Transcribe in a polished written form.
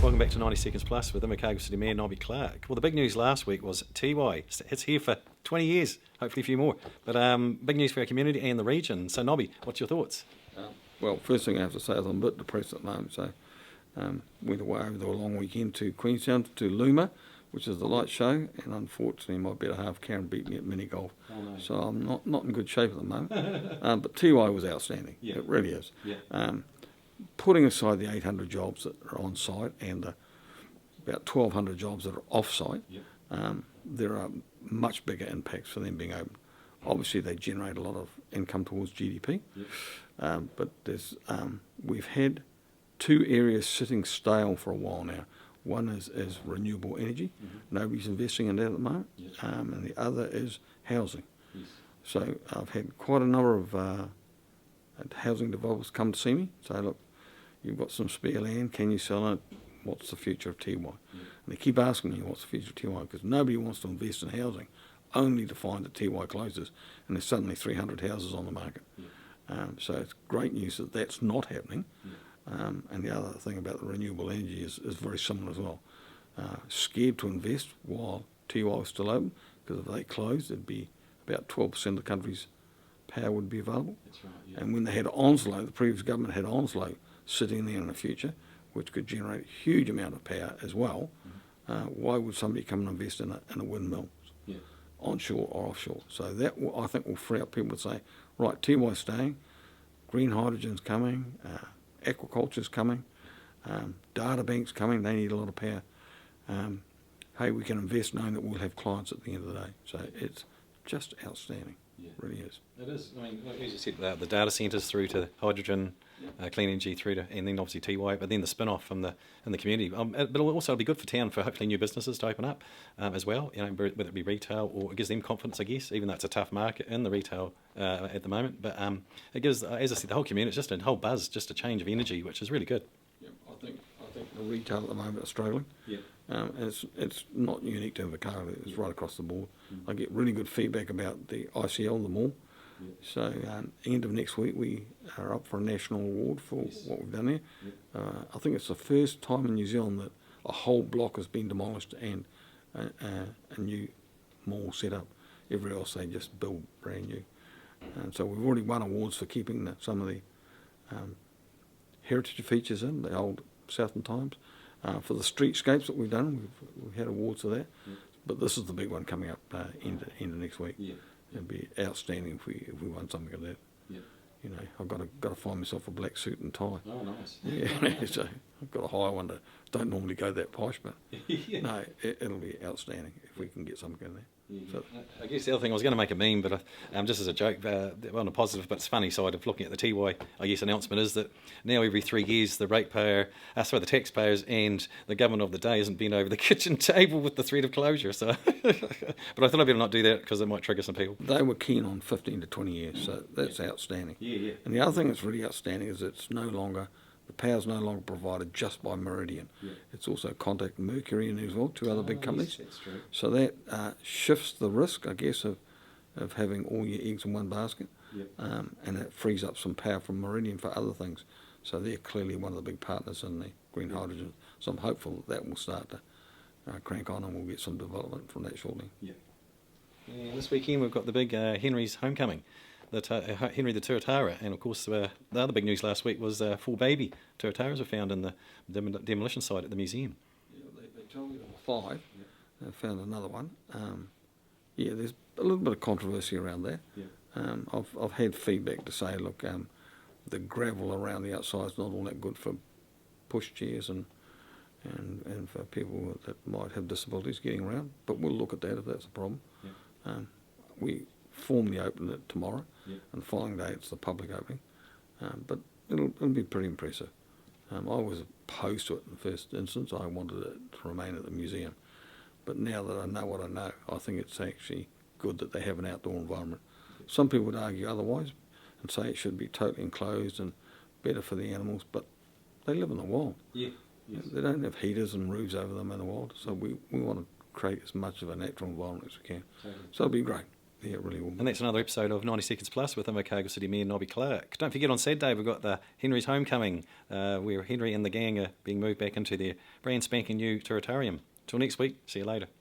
Welcome back to 90 Seconds Plus with Invercargill City Mayor Nobby Clark. Well, the big news last week was Tiwai. It's here for 20 years, hopefully a few more. But big news for our community and the region. So, Nobby, what's your thoughts? Well, first thing I have to say is I'm a bit depressed at the moment. So, went away over the long weekend to Queenstown to Luma, which is the light show, and unfortunately my better half Karen beat me at mini golf. Oh, no. So I'm not in good shape at the moment. But Tiwai was outstanding. Yeah. It really is. Yeah. Putting aside the 800 jobs that are on site and the about 1,200 jobs that are off site, there are much bigger impacts for them being open. Obviously, they generate a lot of income towards GDP, but we've had two areas sitting stale for a while now. One is renewable energy. Nobody's investing in that at the moment, and the other is housing. So I've had quite a number of housing developers come to see me, say, look, you've got some spare land, can you sell it? What's the future of Tiwai? And they keep asking me what's the future of Tiwai, because nobody wants to invest in housing, only to find that Tiwai closes and there's suddenly 300 houses on the market. So it's great news that that's not happening. And the other thing about the renewable energy is very similar as well. Scared to invest while Tiwai is still open, because if they closed, it'd be about 12% of the country's power would be available. That's right, yeah. And when they had Onslow, the previous government had Onslow sitting there in the future, which could generate a huge amount of power as well. Why would somebody come and invest in a windmill, onshore or offshore? So that I think will free up people to say, right, Tiwai's staying, green hydrogen's coming, aquaculture's coming, data banks coming, they need a lot of power. Hey, we can invest knowing that we'll have clients at the end of the day. So it's just outstanding. Yeah. It really is. It is. I mean, as you said, the data centres through to hydrogen, clean energy through to, and then obviously Tiwai, but then the spin-off from the community. But also it'll be good for town for hopefully new businesses to open up as well. You know, whether it be retail, or it gives them confidence, I guess, even though it's a tough market in the retail at the moment. But it gives, as I said, the whole community, it's just a whole buzz, just a change of energy, which is really good. Yeah, I think the retail at the moment is struggling. Yeah. It's not unique to Invercargill, it's right across the board. I get really good feedback about the ICL, the mall. So end of next week we are up for a national award for what we've done there. I think it's the first time in New Zealand that a whole block has been demolished and a new mall set up. Everywhere else they just build brand new. And so we've already won awards for keeping some of the heritage features in, the old Southern Times. For the streetscapes that we've done, we've had awards for that. But this is the big one coming up end of next week. It'd be outstanding if we won something like that. You know, I've got to find myself a black suit and tie. Oh, nice. Yeah, so I've got to hire one that don't normally go that posh, but no, it'll be outstanding if we can get something in there. So, I guess the other thing, I was going to make a meme, but just as a joke, on a positive but funny side of looking at the Tiwai, I guess, announcement is that now every 3 years the the taxpayers and the government of the day isn't bent over the kitchen table with the threat of closure. So, but I thought I'd better not do that because it might trigger some people. They were keen on 15 to 20 years, so that's outstanding. Yeah. And the other thing that's really outstanding is the power's no longer provided just by Meridian. It's also Contact Mercury in there as well, two other big companies. Yes, that's true. So that shifts the risk, I guess, of having all your eggs in one basket. And it frees up some power from Meridian for other things. So they're clearly one of the big partners in the green hydrogen. So I'm hopeful that will start to crank on and we'll get some development from that shortly. And this weekend we've got the big Henry's homecoming. Henry the Tuatara, and of course the other big news last week was 4 baby Tuataras were found in the demolition site at the museum. They told me there were 5. They found another one. There's a little bit of controversy around that. I've had feedback to say, look, the gravel around the outside is not all that good for push chairs and for people that might have disabilities getting around. But we'll look at that if that's a problem. We formally open it tomorrow, and the following day it's the public opening. But it'll be pretty impressive. I was opposed to it in the first instance. I wanted it to remain at the museum. But now that I know what I know, I think it's actually good that they have an outdoor environment. Some people would argue otherwise and say it should be totally enclosed and better for the animals, but they live in the wild. They don't have heaters and roofs over them in the wild, so we want to create as much of a natural environment as we can. So it'll be great. Yeah, it really will. And that's another episode of 90 Seconds Plus with Invercargill City Mayor Nobby Clark. Don't forget on Saturday we've got the Henry's Homecoming, where Henry and the gang are being moved back into their brand spanking new Turritarium. Till next week, see you later.